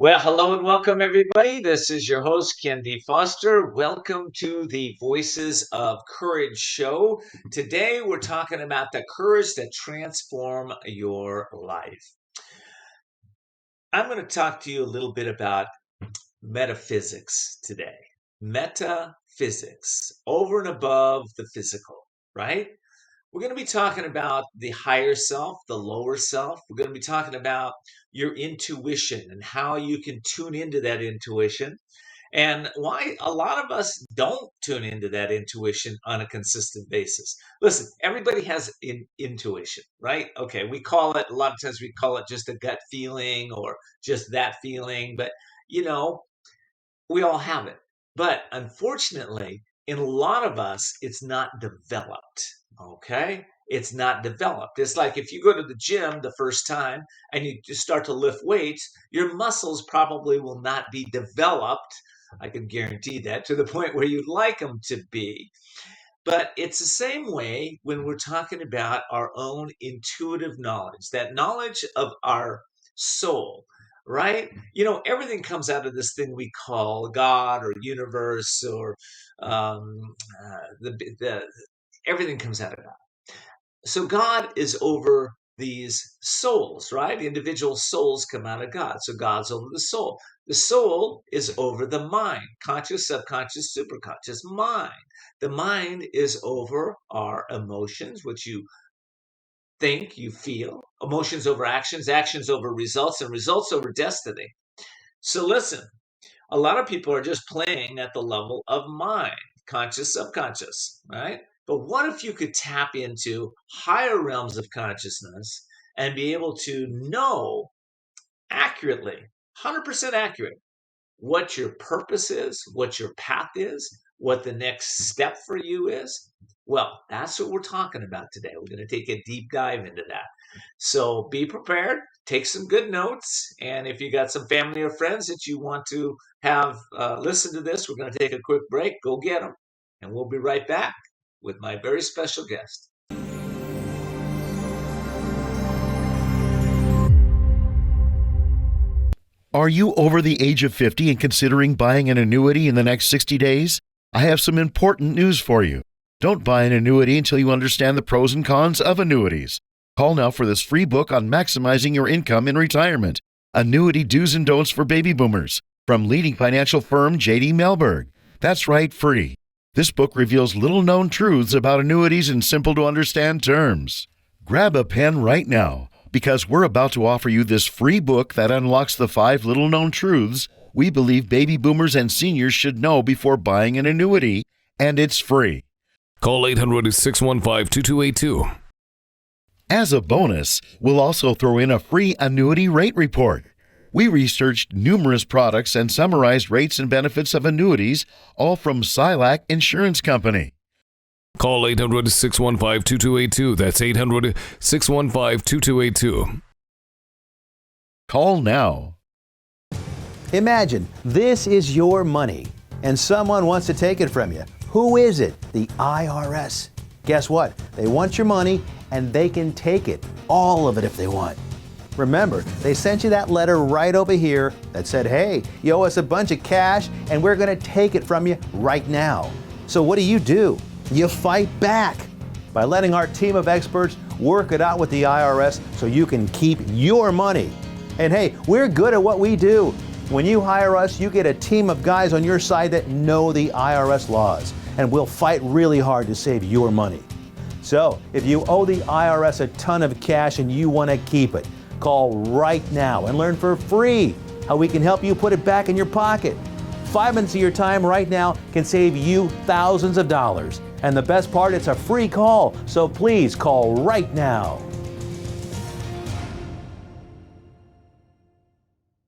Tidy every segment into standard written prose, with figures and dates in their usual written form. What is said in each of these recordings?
Well, hello and welcome, everybody. This is your host, kendfoster. Welcome to the Voices of Courage show. Today, we're talking about the courage that transforms your life. I'm going to talk to you a little bit about metaphysics today. Metaphysics, over and above the physical, right? We're going to be talking about the higher self, the lower self. We're going to be talking about your intuition and how you can tune into that intuition and why a lot of us don't tune into that intuition on a consistent basis. Listen, everybody has intuition, right? Okay, a lot of times we call it just a gut feeling or just that feeling, but we all have it. But unfortunately, in a lot of us, it's not developed. Okay? It's not developed. It's like if you go to the gym the first time and you just start to lift weights, your muscles probably will not be developed. I can guarantee that, to the point where you'd like them to be. But it's the same way when we're talking about our own intuitive knowledge, that knowledge of our soul, right? Everything comes out of this thing we call God or universe or the everything comes out of God. So God is over these souls, right? Individual souls come out of God. So God's over the soul. The soul is over the mind, conscious, subconscious, superconscious mind. The mind is over our emotions, which you think, you feel. Emotions over actions, actions over results, and results over destiny. So listen, a lot of people are just playing at the level of mind, conscious, subconscious, right? But what if you could tap into higher realms of consciousness and be able to know accurately, 100% accurate, what your purpose is, what your path is, what the next step for you is? Well, that's what we're talking about today. We're going to take a deep dive into that. So be prepared, take some good notes, and if you got some family or friends that you want to have listen to this, we're going to take a quick break. Go get them, and we'll be right back with my very special guest. Are you over the age of 50 and considering buying an annuity in the next 60 days? I have some important news for you. Don't buy an annuity until you understand the pros and cons of annuities. Call now for this free book on maximizing your income in retirement. Annuity Do's and Don'ts for Baby Boomers from leading financial firm J.D. Mellberg. That's right, free. This book reveals little-known truths about annuities in simple-to-understand terms. Grab a pen right now, because we're about to offer you this free book that unlocks the 5 little-known truths we believe baby boomers and seniors should know before buying an annuity, and it's free. Call 800-615-2282. As a bonus, we'll also throw in a free annuity rate report. We researched numerous products and summarized rates and benefits of annuities, all from Silac Insurance Company. Call 800-615-2282. That's 800-615-2282. Call now. Imagine this is your money and someone wants to take it from you. Who is it? The IRS. Guess what? They want your money and they can take it, all of it if they want. Remember, they sent you that letter right over here that said, hey, you owe us a bunch of cash and we're going to take it from you right now. So what do? You fight back by letting our team of experts work it out with the IRS so you can keep your money. And hey, we're good at what we do. When you hire us, you get a team of guys on your side that know the IRS laws, and we'll fight really hard to save your money. So, if you owe the IRS a ton of cash and you want to keep it, call right now and learn for free how we can help you put it back in your pocket. 5 minutes of your time right now can save you thousands of dollars. And the best part, it's a free call, so please call right now.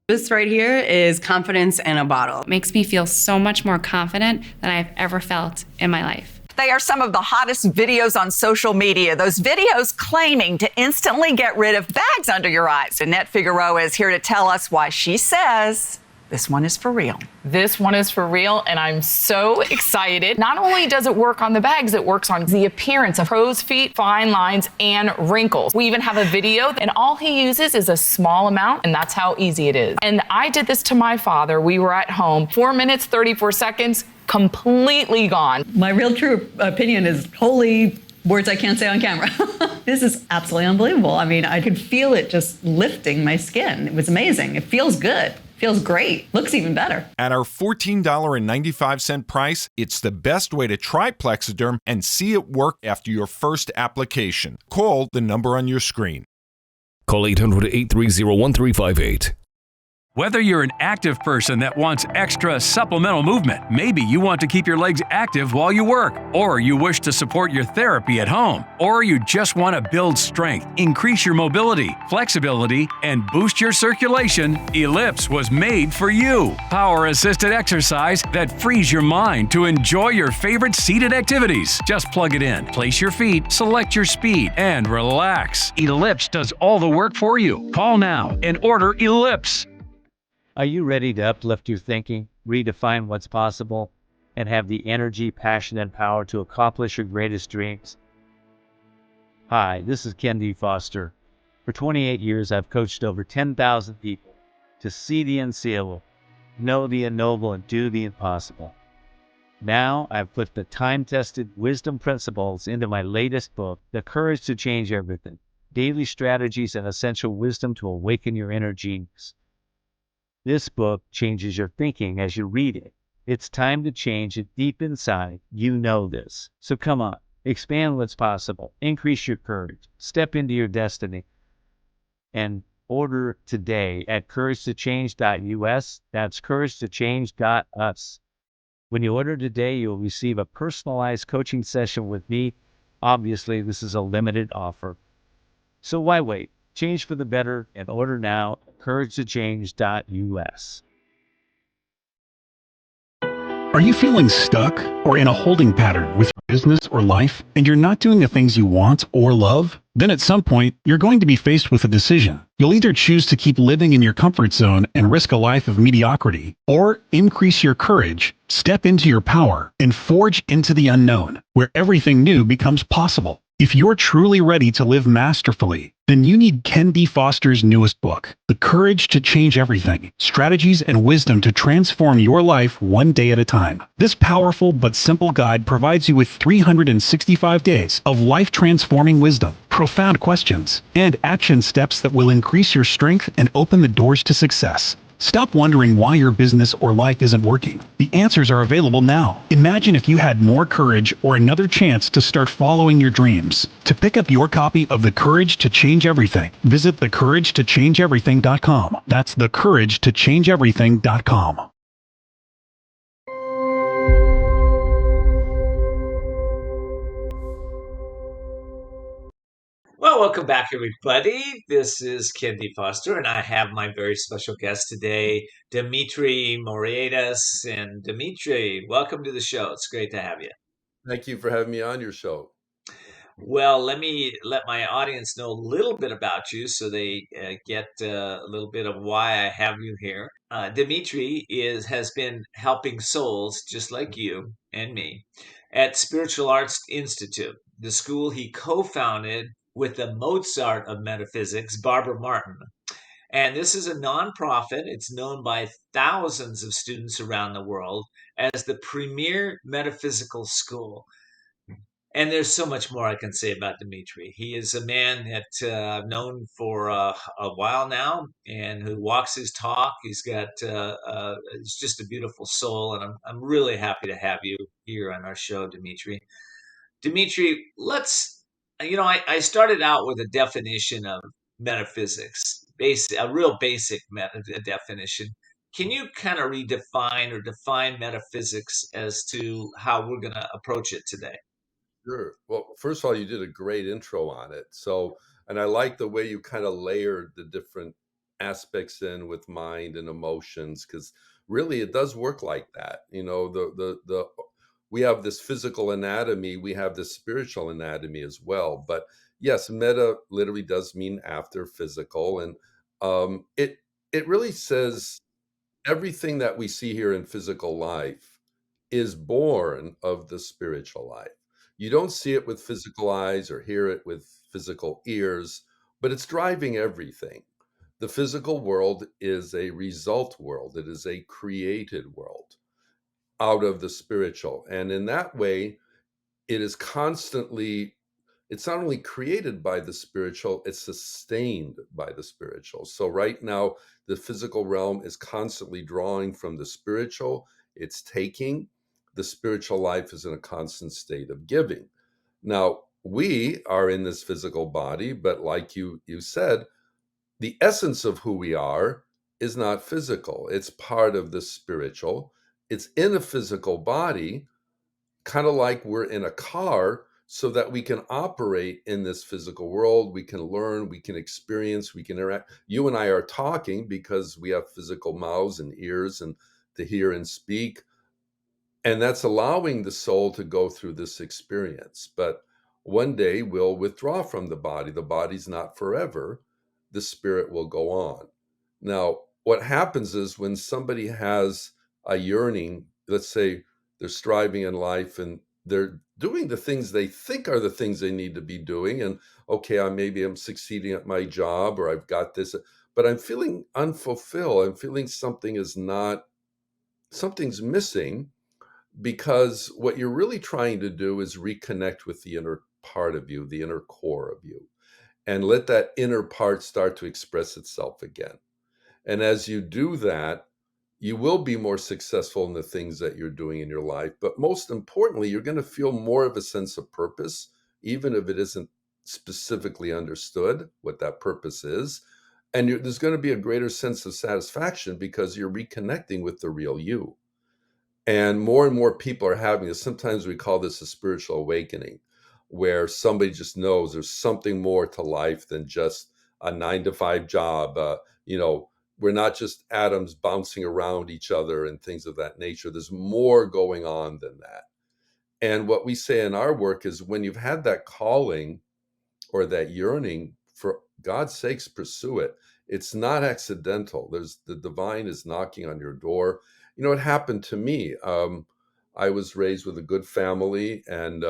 This right here is confidence in a bottle. Makes me feel so much more confident than I've ever felt in my life. They are some of the hottest videos on social media. Those videos claiming to instantly get rid of bags under your eyes. Annette Figueroa is here to tell us why she says This one is for real. This one is for real, and I'm so excited. Not only does it work on the bags, it works on the appearance of crow's feet, fine lines, and wrinkles. We even have a video, and all he uses is a small amount, and that's how easy it is. And I did this to my father. We were at home, 4 minutes, 34 seconds, completely gone. My real true opinion is holy words I can't say on camera. This is absolutely unbelievable. I mean, I could feel it just lifting my skin. It was amazing. It feels good. Feels great. Looks even better. At our $14.95 price, it's the best way to try Plexiderm and see it work after your first application. Call the number on your screen. Call 800-830-1358. Whether you're an active person that wants extra supplemental movement, maybe you want to keep your legs active while you work, or you wish to support your therapy at home, or you just want to build strength, increase your mobility, flexibility, and boost your circulation, Ellipse was made for you. Power-assisted exercise that frees your mind to enjoy your favorite seated activities. Just plug it in, place your feet, select your speed, and relax. Ellipse does all the work for you. Call now and order Ellipse. Are you ready to uplift your thinking, redefine what's possible, and have the energy, passion, and power to accomplish your greatest dreams? Hi, this is kendfoster. For 28 years, I've coached over 10,000 people to see the unseeable, know the unknowable, and do the impossible. Now, I've put the time-tested wisdom principles into my latest book, The Courage to Change Everything: Daily Strategies and Essential Wisdom to Awaken Your Inner Genius. This book changes your thinking as you read it. It's time to change it deep inside. You know this. So come on, expand what's possible, increase your courage, step into your destiny, and order today at couragetochange.us. That's couragetochange.us. When you order today, you'll receive a personalized coaching session with me. Obviously, this is a limited offer. So why wait? Change for the better and order now at couragetochange.us. Are you feeling stuck or in a holding pattern with your business or life, and you're not doing the things you want or love? Then at some point, you're going to be faced with a decision. You'll either choose to keep living in your comfort zone and risk a life of mediocrity, or increase your courage, step into your power, and forge into the unknown, where everything new becomes possible. If you're truly ready to live masterfully, then you need Ken D. Foster's newest book, The Courage to Change Everything: Strategies and Wisdom to Transform Your Life One Day at a Time. This powerful but simple guide provides you with 365 days of life-transforming wisdom, profound questions, and action steps that will increase your strength and open the doors to success. Stop wondering why your business or life isn't working. The answers are available now. Imagine if you had more courage or another chance to start following your dreams. To pick up your copy of The Courage to Change Everything, visit thecouragetochangeeverything.com. That's thecouragetochangeeverything.com. Well, welcome back, everybody. This is Ken D. Foster, and I have my very special guest today, Dimitri Moraitis. And Dimitri, welcome to the show. It's great to have you. Thank you for having me on your show. Well, let me let my audience know a little bit about you so they get a little bit of why I have you here. Dimitri has been helping souls just like you and me at Spiritual Arts Institute, the school he co-founded with the Mozart of metaphysics, Barbara Martin. And this is a nonprofit. It's known by thousands of students around the world as the premier metaphysical school. And there's so much more I can say about Dimitri. He is a man that I've known for a while now, and who walks his talk. He's just a beautiful soul, and I'm really happy to have you here on our show, Dimitri. Dimitri, I started out with a definition of metaphysics, a real basic definition. Can you kind of redefine or define metaphysics as to how we're going to approach it today? Sure. Well, first of all, you did a great intro on it. And I like the way you kind of layered the different aspects in with mind and emotions, because really it does work like that. We have this physical anatomy, we have this spiritual anatomy as well. But yes, meta literally does mean after physical, and it really says everything that we see here in physical life is born of the spiritual life. You don't see it with physical eyes or hear it with physical ears, but it's driving everything. The physical world is a result world. It is a created world out of the spiritual. And in that way, it is constantly, it's not only created by the spiritual, it's sustained by the spiritual. So right now, the physical realm is constantly drawing from the spiritual. It's taking. The spiritual life is in a constant state of giving. Now, we are in this physical body, but like you said, the essence of who we are is not physical. It's part of the spiritual. It's in a physical body, kind of like we're in a car, so that we can operate in this physical world. We can learn, we can experience, we can interact. You and I are talking because we have physical mouths and ears and to hear and speak. And that's allowing the soul to go through this experience. But one day we'll withdraw from the body. The body's not forever. The spirit will go on. Now, what happens is when somebody has a yearning, let's say they're striving in life and they're doing the things they think are the things they need to be doing. And okay, maybe I'm succeeding at my job, or I've got this, but I'm feeling unfulfilled. I'm feeling something's missing, because what you're really trying to do is reconnect with the inner part of you, the inner core of you, and let that inner part start to express itself again. And as you do that, you will be more successful in the things that you're doing in your life. But most importantly, you're going to feel more of a sense of purpose, even if it isn't specifically understood what that purpose is. And there's going to be a greater sense of satisfaction because you're reconnecting with the real you. And more people are having this. Sometimes we call this a spiritual awakening, where somebody just knows there's something more to life than just a 9-to-5 job. We're not just atoms bouncing around each other and things of that nature. There's more going on than that. And what we say in our work is, when you've had that calling or that yearning, for God's sakes, pursue it. It's not accidental. The divine is knocking on your door. It happened to me. I was raised with a good family, and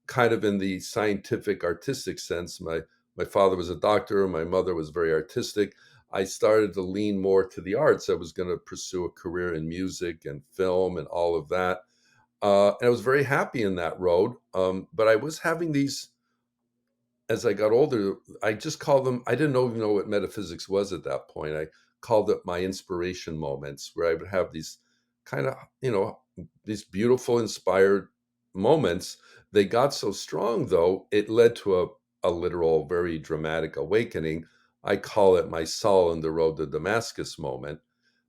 kind of in the scientific, artistic sense. My father was a doctor. My mother was very artistic. I started to lean more to the arts. I was going to pursue a career in music and film and all of that. And I was very happy in that road. But I was having these, as I got older, I just called them, I didn't even know what metaphysics was at that point. I called it my inspiration moments, where I would have these kind of, these beautiful, inspired moments. They got so strong, though, it led to a literal, very dramatic awakening. I call it my Saul on the road to Damascus moment.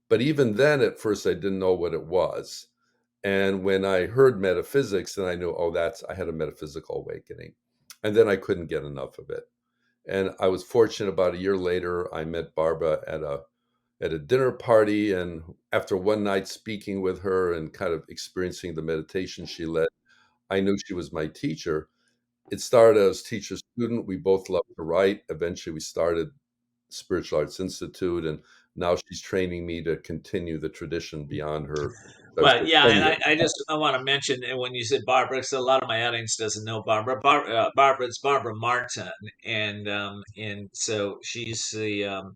But even then, at first, I didn't know what it was. And when I heard metaphysics, then I knew, I had a metaphysical awakening. And then I couldn't get enough of it. And I was fortunate, about a year later, I met Barbara at a dinner party. And after one night speaking with her and kind of experiencing the meditation she led, I knew she was my teacher. It started as teacher-student. We both loved to write. Eventually, we started Spiritual Arts Institute, and now she's training me to continue the tradition beyond her. Well, yeah, and I want to mention, when you said Barbara, because a lot of my audience doesn't know Barbara. It's Barbara Martin, and so she's the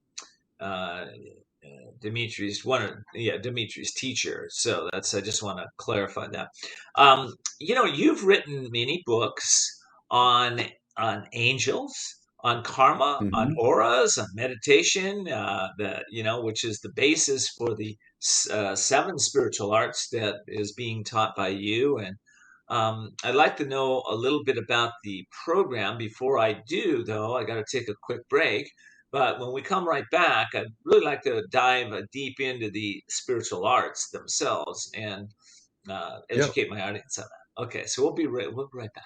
Dimitri's teacher. So I just want to clarify that. You've written many books on angels, on karma, on auras, on meditation, which is the basis for the 7 spiritual arts that is being taught by you. And I'd like to know a little bit about the program. Before I do, though, I got to take a quick break. But when we come right back, I'd really like to dive deep into the spiritual arts themselves and educate my audience on that. Okay, so we'll be right back.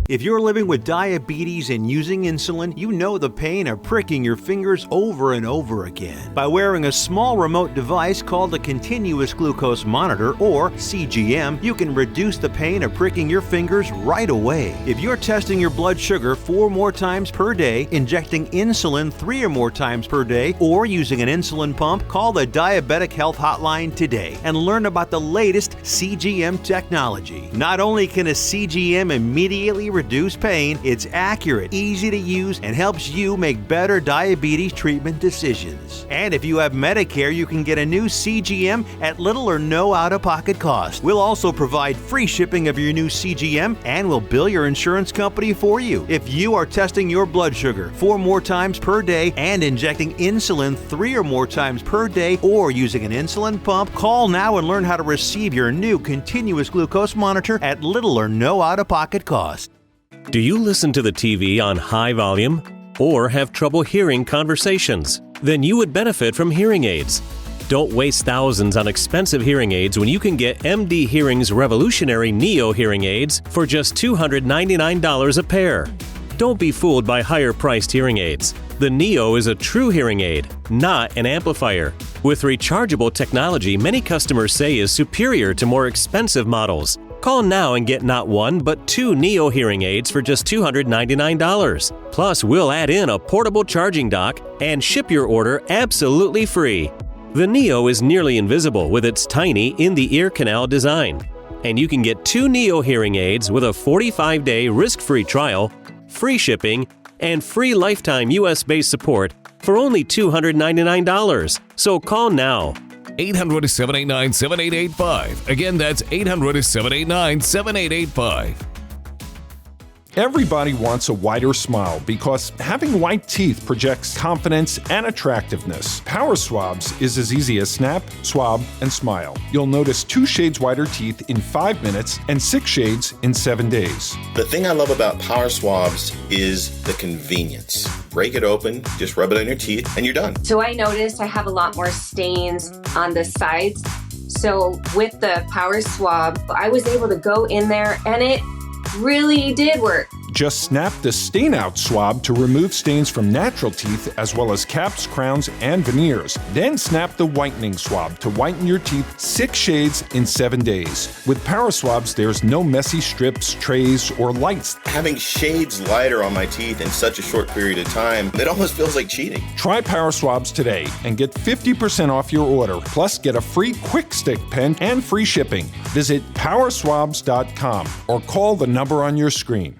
If you're living with diabetes and using insulin, you know the pain of pricking your fingers over and over again. By wearing a small remote device called a continuous glucose monitor, or CGM, you can reduce the pain of pricking your fingers right away. If you're testing your blood sugar 4 more times per day, injecting insulin 3 or more times per day, or using an insulin pump, call the Diabetic Health Hotline today and learn about the latest CGM technology. Not only can a CGM immediately reduce pain, it's accurate, easy to use, and helps you make better diabetes treatment decisions. And if you have Medicare, you can get a new CGM at little or no out-of-pocket cost. We'll also provide free shipping of your new CGM, and we'll bill your insurance company for you. If you are testing your blood sugar 4 more times per day and injecting insulin 3 or more times per day, or using an insulin pump, call now and learn how to receive your new continuous glucose monitor at little or no out-of-pocket cost. Do you listen to the TV on high volume or have trouble hearing conversations? Then you would benefit from hearing aids. Don't waste thousands on expensive hearing aids when you can get MD Hearing's revolutionary Neo hearing aids for just $299 a pair. Don't be fooled by higher-priced hearing aids. The Neo is a true hearing aid, not an amplifier. With rechargeable technology, many customers say is superior to more expensive models. Call now and get not 1 but 2 Neo hearing aids for just $299. Plus, we'll add in a portable charging dock and ship your order absolutely free. The Neo is nearly invisible with its tiny in-the-ear canal design. And you can get 2 Neo hearing aids with a 45-day risk-free trial, free shipping, and free lifetime US-based support for only $299. So call now. 800-789-7885. Again, that's 800-789-7885. Everybody wants a wider smile because having white teeth projects confidence and attractiveness. Power Swabs is as easy as snap, swab, and smile. You'll notice 2 shades whiter teeth in 5 minutes and 6 shades in 7 days. The thing I love about Power Swabs is the convenience. Break it open, just rub it on your teeth, and you're done. So I noticed I have a lot more stains on the sides. So with the Power Swab, I was able to go in there and it really did work. Just snap the stain out swab to remove stains from natural teeth as well as caps, crowns, and veneers. Then snap the whitening swab to whiten your teeth 6 shades in 7 days. With Power Swabs, there's no messy strips, trays, or lights. Having shades lighter on my teeth in such a short period of time, it almost feels like cheating. Try Power Swabs today and get 50% off your order. Plus, get a free Quick Stick pen and free shipping. Visit powerswabs.com or call the number on your screen.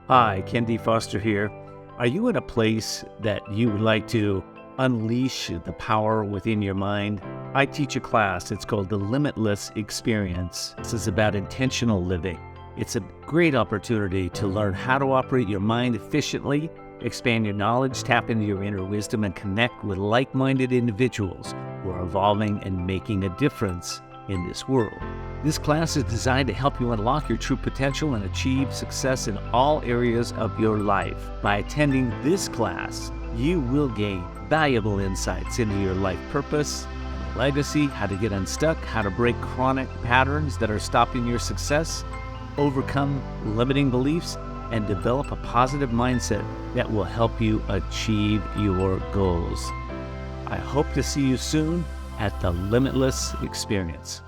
Hi, kendfoster here. Are you in a place that you would like to unleash the power within your mind? I teach a class. It's called The Limitless Experience. This is about intentional living. It's a great opportunity to learn how to operate your mind efficiently, expand your knowledge, tap into your inner wisdom, and connect with like-minded individuals who are evolving and making a difference in this world. This class is designed to help you unlock your true potential and achieve success in all areas of your life. By attending this class, you will gain valuable insights into your life purpose, legacy, how to get unstuck, how to break chronic patterns that are stopping your success, overcome limiting beliefs, and develop a positive mindset that will help you achieve your goals. I hope to see you soon at the Limitless Experience.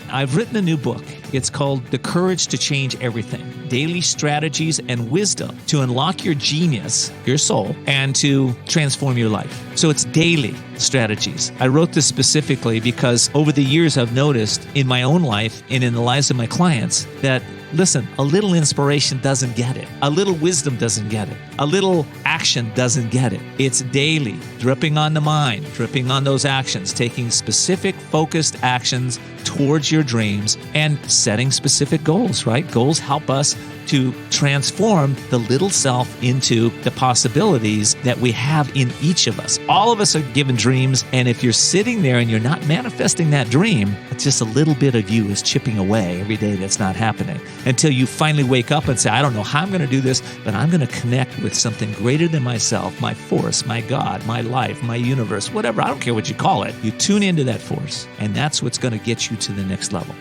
I've written a new book. It's called The Courage to Change Everything: Daily Strategies and Wisdom to Unlock Your Genius, your soul, and to transform your life. So it's daily strategies. I wrote this specifically because over the years I've noticed in my own life and in the lives of my clients that, listen, a little inspiration doesn't get it. A little wisdom doesn't get it. A little action doesn't get it. It's daily, dripping on the mind, dripping on those actions, taking specific focused actions towards your dreams and setting specific goals, right? Goals help us to transform the little self into the possibilities that we have in each of us. All of us are given dreams, and if you're sitting there and you're not manifesting that dream, it's just a little bit of you is chipping away every day that's not happening until you finally wake up and say, I don't know how I'm going to do this, but I'm going to connect with something greater than myself, my force, my God, my life, my universe, whatever. I don't care what you call it. You tune into that force, and that's what's going to get you to the next level.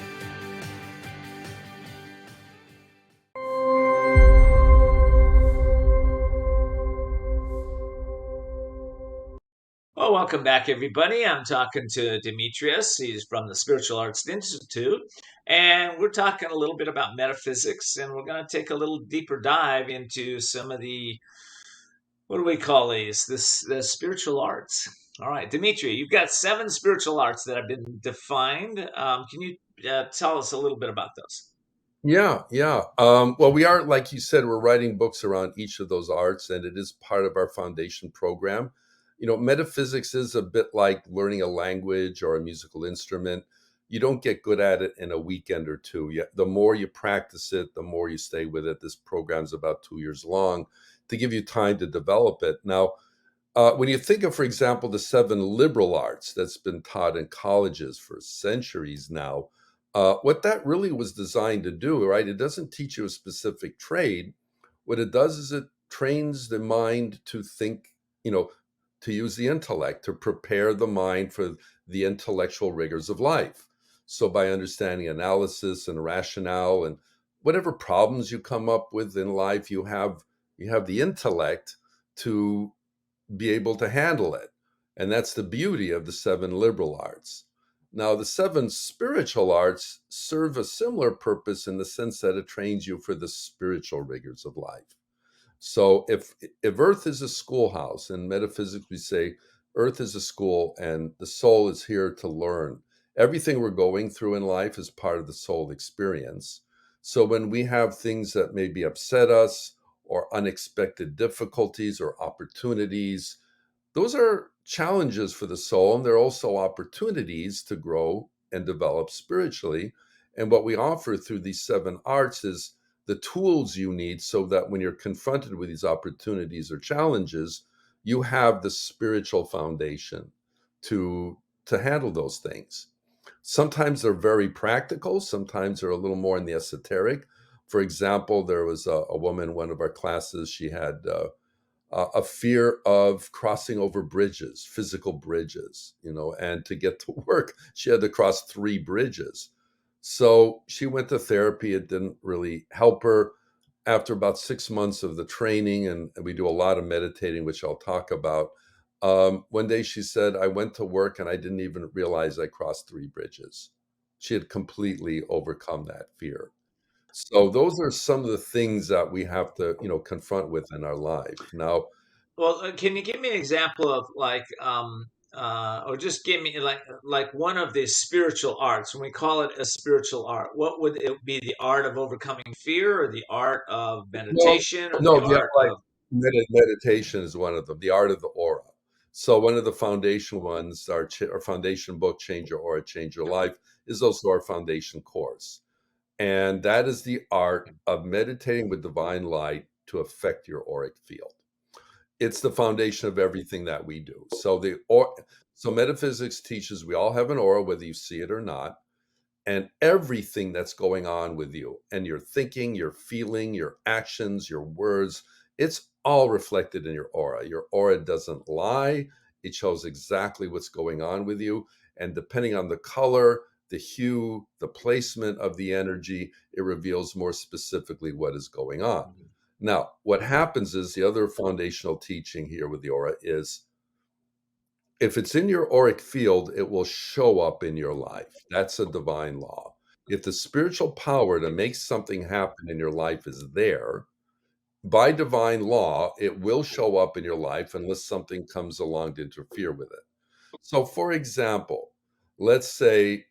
Well, welcome back, everybody. I'm talking to Demetrius. He's from the Spiritual Arts Institute, and we're talking a little bit about metaphysics, and we're going to take a little deeper dive into some of the, what do we call these? The spiritual arts. All right, Dimitri, you've got 7 spiritual arts that have been defined. Can you tell us a little bit about those? Yeah. Well, we are, like you said, we're writing books around each of those arts, and it is part of our foundation program. Metaphysics is a bit like learning a language or a musical instrument. You don't get good at it in a weekend or two. The more you practice it, the more you stay with it. This program's about 2 years long to give you time to develop it. Now, when you think of, for example, the 7 liberal arts that's been taught in colleges for centuries now, what that really was designed to do, right? It doesn't teach you a specific trade. What it does is it trains the mind to think, to use the intellect, to prepare the mind for the intellectual rigors of life. So by understanding analysis and rationale and whatever problems you come up with in life, you have the intellect to be able to handle it. And that's the beauty of the 7 liberal arts. Now, the 7 spiritual arts serve a similar purpose in the sense that it trains you for the spiritual rigors of life. So if Earth is a schoolhouse, in metaphysics we say Earth is a school and the soul is here to learn. Everything we're going through in life is part of the soul experience. So when we have things that maybe upset us or unexpected difficulties or opportunities, those are challenges for the soul, and they're also opportunities to grow and develop spiritually. And what we offer through these 7 arts is the tools you need so that when you're confronted with these opportunities or challenges, you have the spiritual foundation to handle those things. Sometimes they're very practical. Sometimes they're a little more in the esoteric. For example, there was a woman in one of our classes. She had a fear of crossing over bridges, physical bridges, and to get to work, she had to cross 3 bridges. So she went to therapy. It didn't really help her. After about 6 months of the training, and we do a lot of meditating, which I'll talk about, one day she said, I went to work and I didn't even realize I crossed 3 bridges. She had completely overcome that fear. So those are some of the things that we have to, confront with in our life. Now, Well, can you give me an example of or just give me like one of the spiritual arts? When we call it a spiritual art, what would it be? The art of overcoming fear, or the art of well, meditation, or no, the yeah, art like of? meditation is one of them. The art of the aura. So one of the foundation ones, our foundation book, Change Your Aura, Change Your Life, is also our foundation course. And that is the art of meditating with divine light to affect your auric field. It's the foundation of everything that we do. So so metaphysics teaches we all have an aura, whether you see it or not, and everything that's going on with you and your thinking, your feeling, your actions, your words, it's all reflected in your aura. Your aura doesn't lie. It shows exactly what's going on with you. And depending on the color, the hue, the placement of the energy, it reveals more specifically what is going on. Now, what happens is the other foundational teaching here with the aura is if it's in your auric field, it will show up in your life. That's a divine law. If the spiritual power to make something happen in your life is there, by divine law, it will show up in your life unless something comes along to interfere with it. So, for example, let's say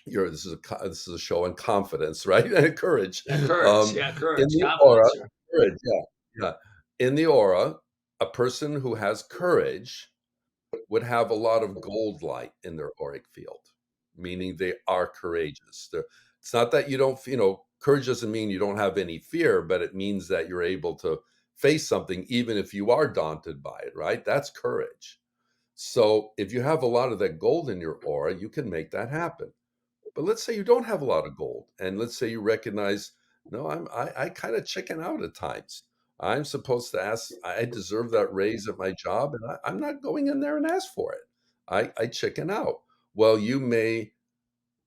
this is a show on confidence, right? And courage. Yeah, courage. In Courage, the aura, confidence. Sure. courage, yeah. In the aura, a person who has courage would have a lot of gold light in their auric field, meaning they are courageous. It's not that you don't, courage doesn't mean you don't have any fear, but it means that you're able to face something even if you are daunted by it, right? That's courage. So if you have a lot of that gold in your aura, you can make that happen. But let's say you don't have a lot of gold, and let's say you recognize, no, I kind of chicken out at times. I'm supposed to ask. I deserve that raise at my job, and I'm not going in there and ask for it. I chicken out. Well, you may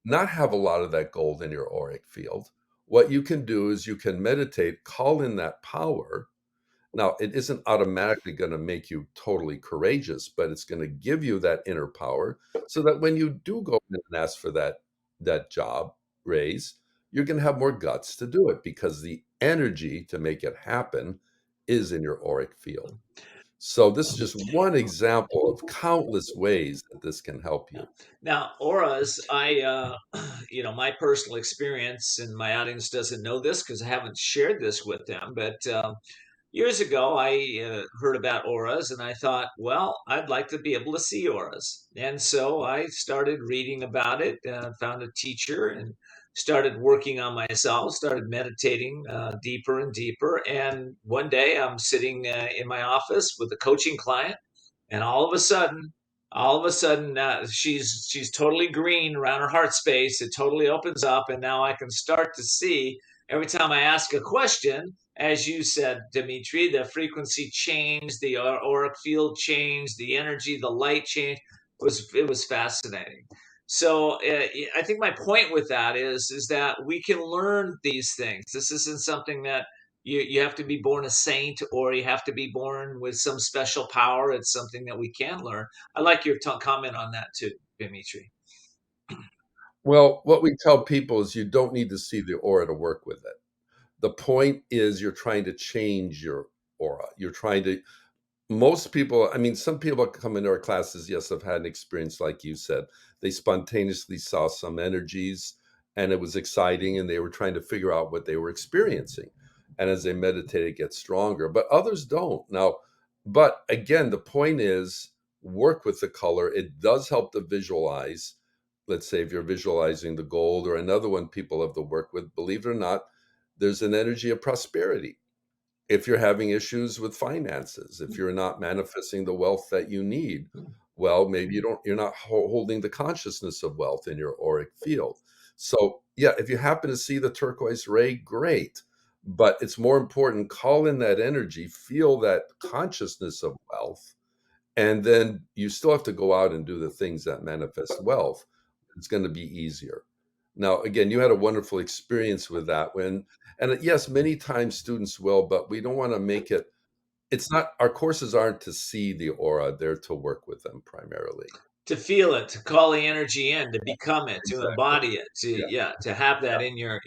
not have a lot of that gold in your auric field. What you can do is you can meditate, call in that power, Now, it isn't automatically going to make you totally courageous, but it's going to give you that inner power so that when you do go in and ask for that job raise, you're going to have more guts to do it because the energy to make it happen is in your auric field. So this is just one example of countless ways that this can help you. Now, auras, my personal experience, and my audience doesn't know this because I haven't shared this with them, but years ago, I heard about auras and I thought, well, I'd like to be able to see auras. And so I started reading about it, found a teacher, and started working on myself, started meditating deeper and deeper. And one day I'm sitting in my office with a coaching client, and all of a sudden, she's totally green around her heart space. It totally opens up, and now I can start to see every time I ask a question. As you said, Dimitri, the frequency changed, the auric field changed, the energy, the light changed. It was fascinating. So I think my point with that is that we can learn these things. This isn't something that you have to be born a saint or you have to be born with some special power. It's something that we can learn. I like your comment on that too, Dimitri. Well, what we tell people is you don't need to see the aura to work with it. The point is you're trying to change your aura. Most people, some people come into our classes, yes, have had an experience like you said. They spontaneously saw some energies and it was exciting and they were trying to figure out what they were experiencing. And as they meditate, it gets stronger, but others don't. Now, but again, the point is work with the color. It does help to visualize. Let's say if you're visualizing the gold, or another one people have to work with, believe it or not, there's an energy of prosperity. If you're having issues with finances, if you're not manifesting the wealth that you need, well, maybe you're not holding the consciousness of wealth in your auric field. So yeah, if you happen to see the turquoise ray, great. But it's more important, call in that energy, feel that consciousness of wealth, and then you still have to go out and do the things that manifest wealth. It's going to be easier. Now, again, you had a wonderful experience with that and yes, many times students will, but we don't want to make it, our courses aren't to see the aura, they're to work with them primarily. To feel it, to call the energy in, to become it, to embody it, to have that in your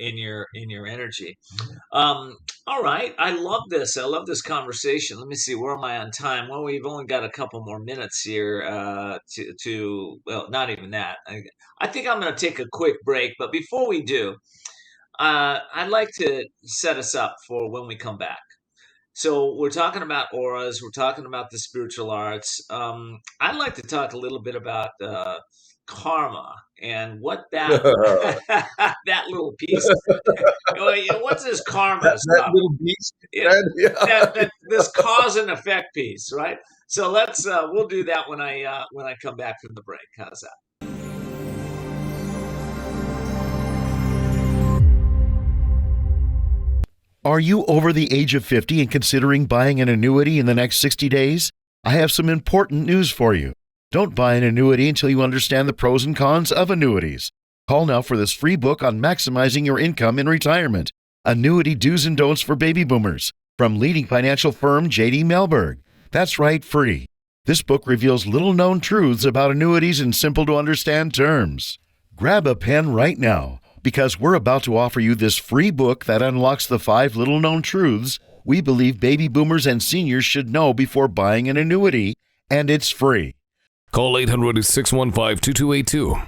energy. All right, I love this. I love this conversation. Let me see, where am I on time? Well, we've only got a couple more minutes here well, not even that. I think I'm going to take a quick break, but before we do, I'd like to set us up for when we come back. So we're talking about auras. We're talking about the spiritual arts. I'd like to talk a little bit about karma and what that that little piece. What's this karma stuff? That little piece. This cause and effect piece, right? So let's we'll do that when I come back from the break. How's that? Are you over the age of 50 and considering buying an annuity in the next 60 days? I have some important news for you. Don't buy an annuity until you understand the pros and cons of annuities. Call now for this free book on maximizing your income in retirement. Annuity Do's and Don'ts for Baby Boomers from leading financial firm J.D. Mellberg. That's right, free. This book reveals little-known truths about annuities in simple-to-understand terms. Grab a pen right now, because we're about to offer you this free book that unlocks the 5 little-known truths we believe baby boomers and seniors should know before buying an annuity, and it's free. Call 800-615-2282.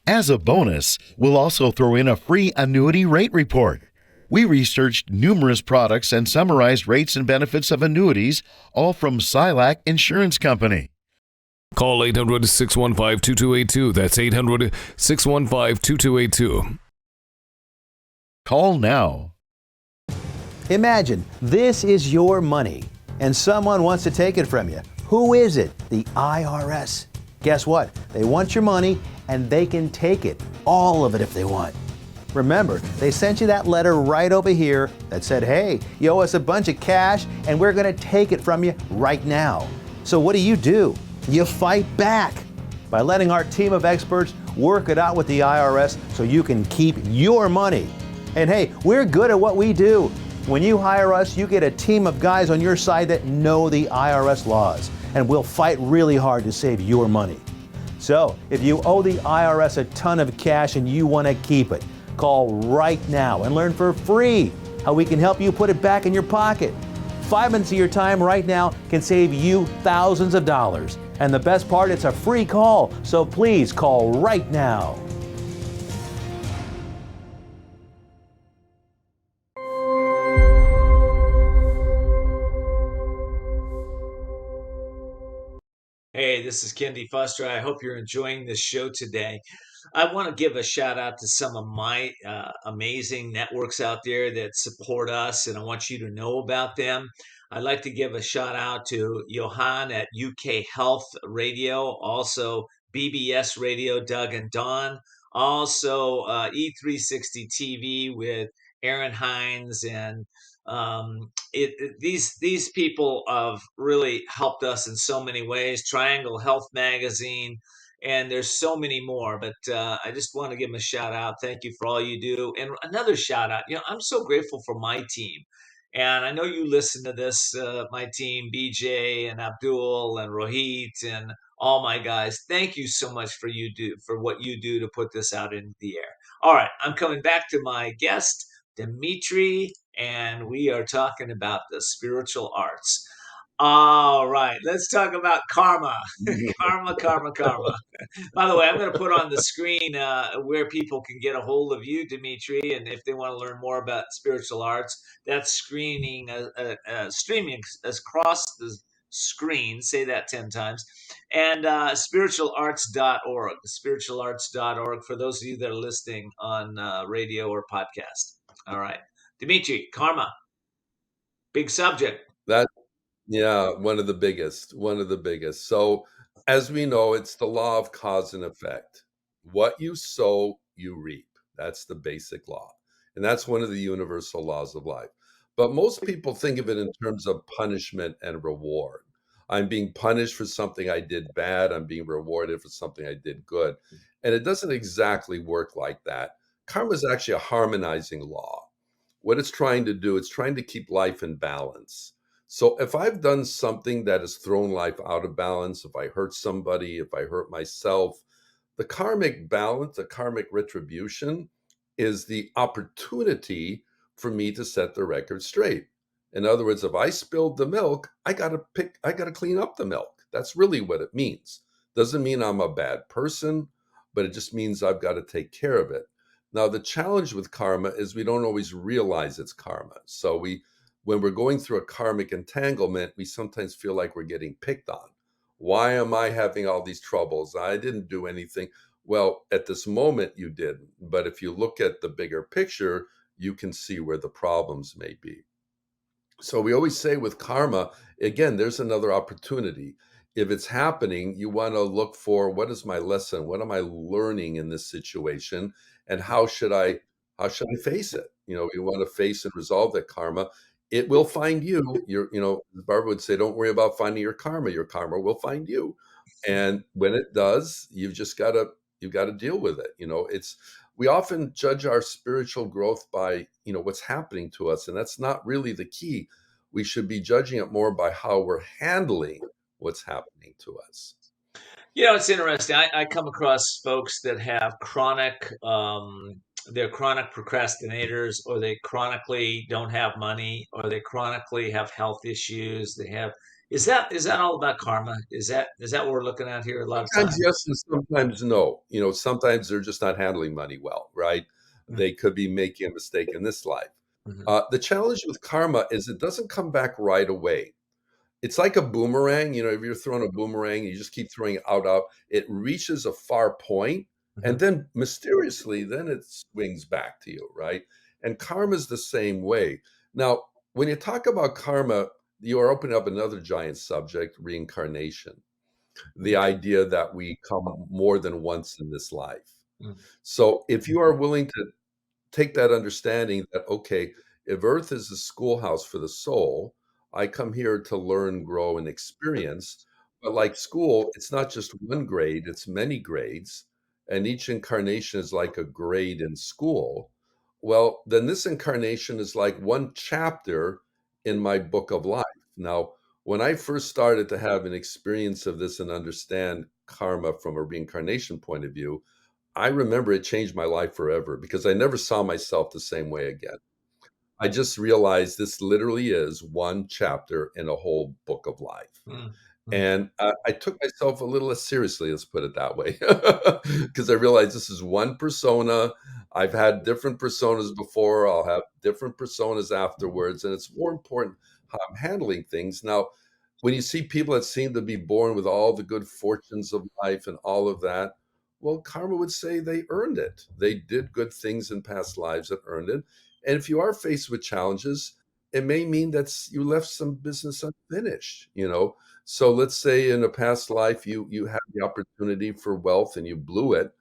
As a bonus, we'll also throw in a free annuity rate report. We researched numerous products and summarized rates and benefits of annuities, all from Silac Insurance Company. Call 800-615-2282. That's 800-615-2282. Call now. Imagine this is your money and someone wants to take it from you. Who is it? The IRS. Guess what? They want your money and they can take it, all of it if they want. Remember, they sent you that letter right over here that said, hey, you owe us a bunch of cash and we're going to take it from you right now. So what do? You fight back by letting our team of experts work it out with the IRS so you can keep your money. And hey, we're good at what we do. When you hire us, you get a team of guys on your side that know the IRS laws, and we'll fight really hard to save your money. So, if you owe the IRS a ton of cash and you want to keep it, call right now and learn for free how we can help you put it back in your pocket. 5 minutes of your time right now can save you thousands of dollars. And the best part, it's a free call, so please call right now. Hey, this is kendfoster. I hope you're enjoying this show today. I want to give a shout out to some of my amazing networks out there that support us, and I want you to know about them. I'd like to give a shout out to Johan at UK Health Radio, also BBS Radio, Doug and Don, also E360 TV with Aaron Hines, and these people have really helped us in so many ways. Triangle Health Magazine, and there's so many more. But I just want to give them a shout out. Thank you for all you do, and another shout out. I'm so grateful for my team, and I know you listen to this. My team, BJ and Abdul and Rohit and all my guys. Thank you so much for what you do to put this out into the air. All right, I'm coming back to my guest, Dimitri, and we are talking about the spiritual arts. All right, let's talk about karma. Karma. By the way, I'm going to put on the screen where people can get a hold of you, Dimitri, and if they want to learn more about spiritual arts, that's streaming across the screen. Say that 10 times. And spiritualarts.org, spiritualarts.org, for those of you that are listening on radio or podcast. All right. Dimitri, karma, big subject. Yeah, one of the biggest, one of the biggest. So, as we know, it's the law of cause and effect. What you sow, you reap. That's the basic law. And that's one of the universal laws of life. But most people think of it in terms of punishment and reward. I'm being punished for something I did bad, I'm being rewarded for something I did good. And it doesn't exactly work like that. Karma is actually a harmonizing law. What it's trying to do, it's trying to keep life in balance. So if I've done something that has thrown life out of balance, if I hurt somebody, if I hurt myself, the karmic balance, the karmic retribution is the opportunity for me to set the record straight. In other words, if I spilled the milk, I got to clean up the milk. That's really what it means. Doesn't mean I'm a bad person, but it just means I've got to take care of it. Now, the challenge with karma is we don't always realize it's karma. So when we're going through a karmic entanglement, we sometimes feel like we're getting picked on. Why am I having all these troubles? I didn't do anything. Well, at this moment, you didn't. But if you look at the bigger picture, you can see where the problems may be. So we always say with karma, again, there's another opportunity. If it's happening, you want to look for, what is my lesson? What am I learning in this situation? And how should I face it? You want to face and resolve that karma. It will find you. Barbara would say, don't worry about finding your karma. Your karma will find you. And when it does, you've got to deal with it. We often judge our spiritual growth by, what's happening to us. And that's not really the key. We should be judging it more by how we're handling what's happening to us. It's interesting. I come across folks that have they're chronic procrastinators, or they chronically don't have money, or they chronically have health issues. Is that all about karma? Is that what we're looking at here a lot of times? Sometimes yes and sometimes no. Sometimes they're just not handling money well, right? Mm-hmm. They could be making a mistake in this life. Mm-hmm. The challenge with karma is it doesn't come back right away. It's like a boomerang. If you're throwing a boomerang, you just keep throwing it out. It reaches a far point, mm-hmm. and then mysteriously, then it swings back to you, right? And karma is the same way. Now, when you talk about karma, you are opening up another giant subject, reincarnation. The idea that we come more than once in this life. Mm-hmm. So if you are willing to take that understanding that, okay, if Earth is a schoolhouse for the soul, I come here to learn, grow, and experience. But like school, it's not just one grade, it's many grades. And each incarnation is like a grade in school. well, then this incarnation is like one chapter in my book of life. Now, when I first started to have an experience of this and understand karma from a reincarnation point of view, I remember it changed my life forever because I never saw myself the same way again. I just realized this literally is one chapter in a whole book of life. And I took myself a little less seriously, let's put it that way, because I realized this is one persona. I've had different personas before. I'll have different personas afterwards. And it's more important how I'm handling things. Now, when you see people that seem to be born with all the good fortunes of life and all of that, well, karma would say they earned it. They did good things in past lives that earned it. And if you are faced with challenges, it may mean that you left some business unfinished, you know. So let's say in a past life you had the opportunity for wealth and you blew it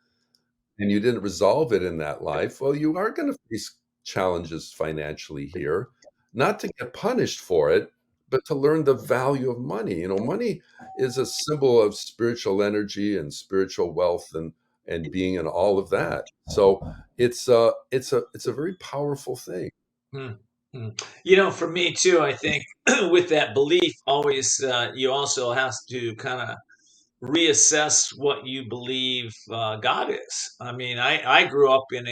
and you didn't resolve it in that life. Well, you are going to face challenges financially here, not to get punished for it, but to learn the value of money. You know, money is a symbol of spiritual energy and spiritual wealth and being and all of that. So it's a very powerful thing. Hmm. Hmm. You know, for me too, I think with that belief, always you also have to kind of reassess what you believe God is. I mean, I grew up in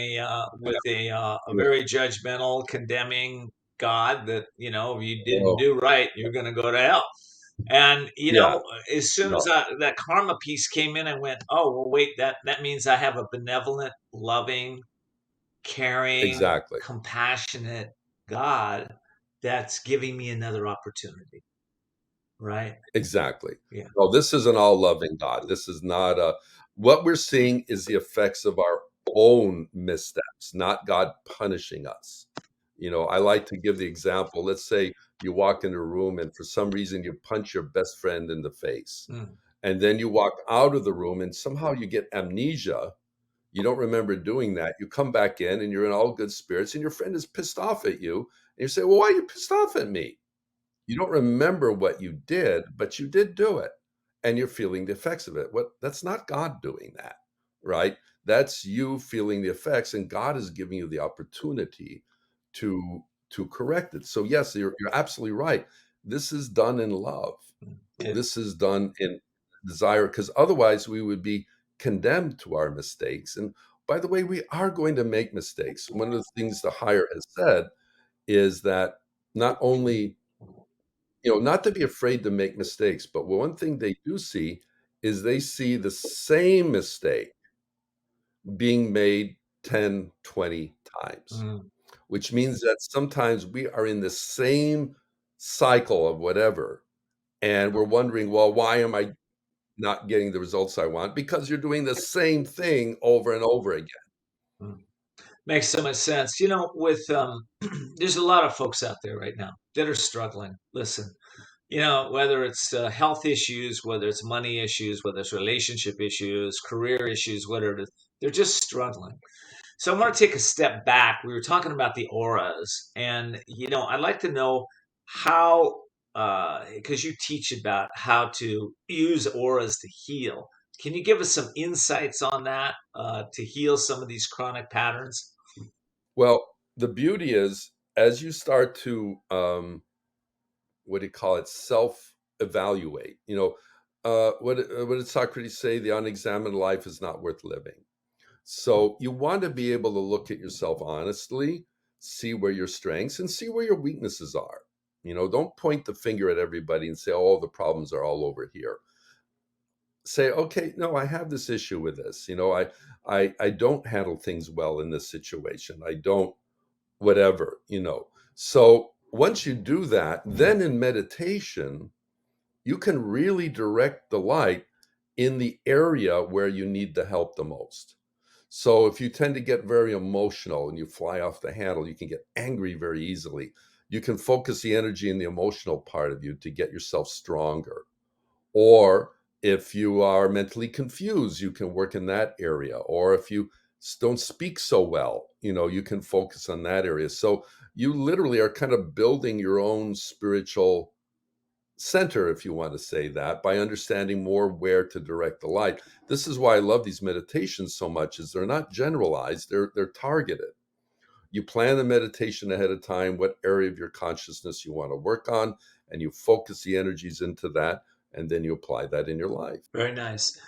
with a very judgmental, condemning God that if you didn't Oh, do right, you're going to go to hell. And yeah. as soon as No, that karma piece came in, I went, oh well, wait, that means I have a benevolent, loving, caring, exactly. compassionate God that's giving me another opportunity, right? Exactly. Yeah. No, this is an all-loving God. This is not a what we're seeing is the effects of our own missteps, not God punishing us. You know, I like to give the example. Let's say you walk into a room and for some reason you punch your best friend in the face. Mm. And then you walk out of the room and somehow you get amnesia. You don't remember doing that. You come back in and you're in all good spirits and your friend is pissed off at you. And you say, "Well, why are you pissed off at me?" You don't remember what you did, but you did do it, and you're feeling the effects of it. What That's not God doing that, right? That's you feeling the effects, and God is giving you the opportunity to correct it. So yes, you're absolutely right. This is done in love. It, This is done in desire, because otherwise we would be condemned to our mistakes. And by the way, we are going to make mistakes. One of the things the higher has said is that not only not to be afraid to make mistakes, but one thing they do see is they see the same mistake being made 10, 20 times, mm. which means that sometimes we are in the same cycle of whatever, and we're wondering, well, why am I not getting the results I want? Because you're doing the same thing over and over again. Mm. Makes so much sense. With there's a lot of folks out there right now that are struggling. Listen, whether it's health issues, whether it's money issues, whether it's relationship issues, career issues, whatever it is, they're just struggling. So I want to take a step back. We were talking about the auras, and I'd like to know how, because you teach about how to use auras to heal. Can you give us some insights on that to heal some of these chronic patterns? Well, the beauty is as you start to what do you call it, self evaluate, what did Socrates say? The unexamined life is not worth living. So you want to be able to look at yourself honestly, see where your strengths and see where your weaknesses are. Don't point the finger at everybody and say, oh, the problems are all over here. Say, okay, no, I have this issue with this. I don't handle things well in this situation. I don't, whatever. So once you do that, then in meditation, you can really direct the light in the area where you need the help the most. So if you tend to get very emotional and you fly off the handle, you can get angry very easily. You can focus the energy in the emotional part of you to get yourself stronger. Or if you are mentally confused, you can work in that area. Or if you don't speak so well, you can focus on that area. So you literally are kind of building your own spiritual center, if you want to say that, by understanding more where to direct the light. This is why I love these meditations so much, is they're not generalized, they're targeted. You plan the meditation ahead of time, what area of your consciousness you want to work on, and you focus the energies into that, and then you apply that in your life. Very nice.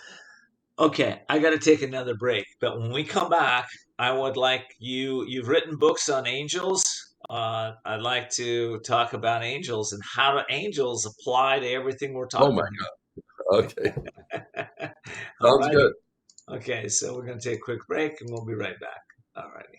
Okay, I got to take another break, but when we come back, I would like you've written books on angels. I'd like to talk about angels and how do angels apply to everything we're Oh talking my God. Okay. about. All Sounds right. good. Okay, so we're going to take a quick break and we'll be right back. All righty.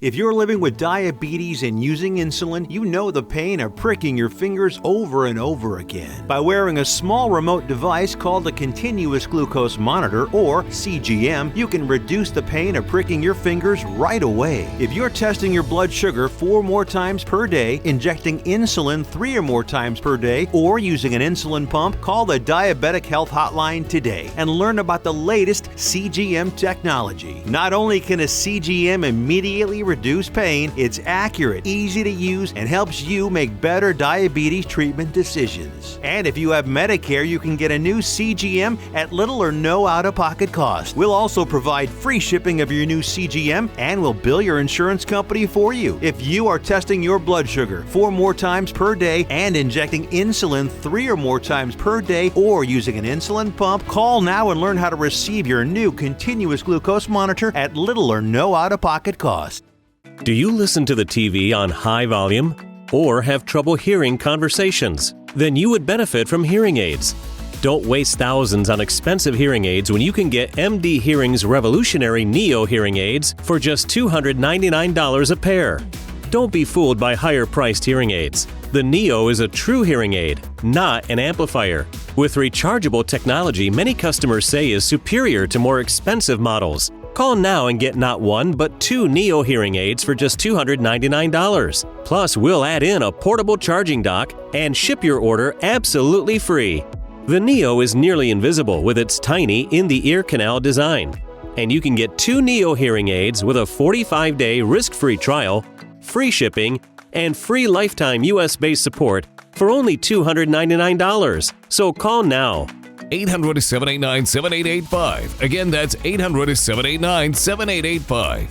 If you're living with diabetes and using insulin, you know the pain of pricking your fingers over and over again. By wearing a small remote device called a continuous glucose monitor, or CGM, you can reduce the pain of pricking your fingers right away. If you're testing your blood sugar 4 more times per day, injecting insulin 3 or more times per day, or using an insulin pump, call the Diabetic Health Hotline today and learn about the latest CGM technology. Not only can a CGM immediately reduce pain, it's accurate, easy to use, and helps you make better diabetes treatment decisions. And if you have Medicare, you can get a new CGM at little or no out-of-pocket cost. We'll also provide free shipping of your new CGM, and we'll bill your insurance company for you. If you are testing your blood sugar 4 more times per day and injecting insulin 3 or more times per day, or using an insulin pump, call now and learn how to receive your new continuous glucose monitor at little or no out-of-pocket cost. Do you listen to the TV on high volume or have trouble hearing conversations? Then you would benefit from hearing aids. Don't waste thousands on expensive hearing aids when you can get MD Hearing's revolutionary Neo hearing aids for just $299 a pair. Don't be fooled by higher-priced hearing aids. The Neo is a true hearing aid, not an amplifier. With rechargeable technology many customers say is superior to more expensive models. Call now and get not 1 but 2 Neo hearing aids for just $299. Plus, we'll add in a portable charging dock and ship your order absolutely free. The Neo is nearly invisible with its tiny in-the-ear canal design. And you can get 2 Neo hearing aids with a 45-day risk-free trial, free shipping, and free lifetime US-based support for only $299. So call now. 800-789-7885. Again, that's 800-789-7885.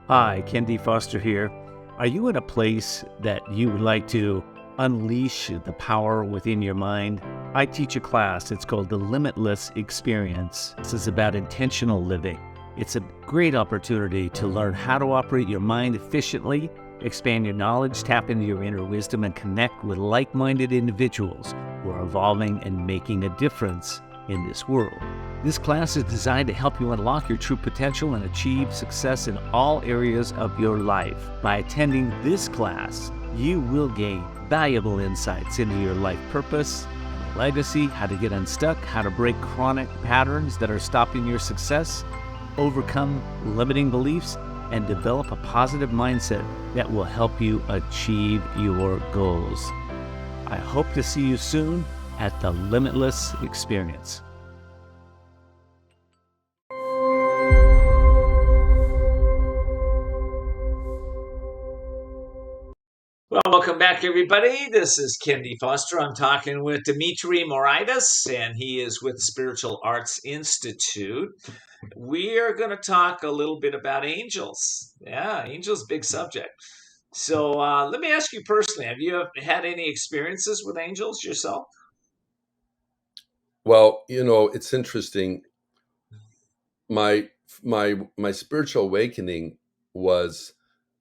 Hi, kendfoster here. Are you in a place that you would like to unleash the power within your mind? I teach a class. It's called The Limitless Experience. This is about intentional living. It's a great opportunity to learn how to operate your mind efficiently, expand your knowledge, tap into your inner wisdom, and connect with like-minded individuals who are evolving and making a difference in this world. This class is designed to help you unlock your true potential and achieve success in all areas of your life. By attending this class, you will gain valuable insights into your life purpose, legacy, how to get unstuck, how to break chronic patterns that are stopping your success, overcome limiting beliefs, and develop a positive mindset that will help you achieve your goals. I hope to see you soon at the Limitless Experience. Well, welcome back, everybody. This is Kendi Foster. I'm talking with Dimitri Moraitis, and he is with the Spiritual Arts Institute. We are going to talk a little bit about angels. Yeah, angels, big subject. So let me ask you personally, have you had any experiences with angels yourself? Well, it's interesting. My spiritual awakening was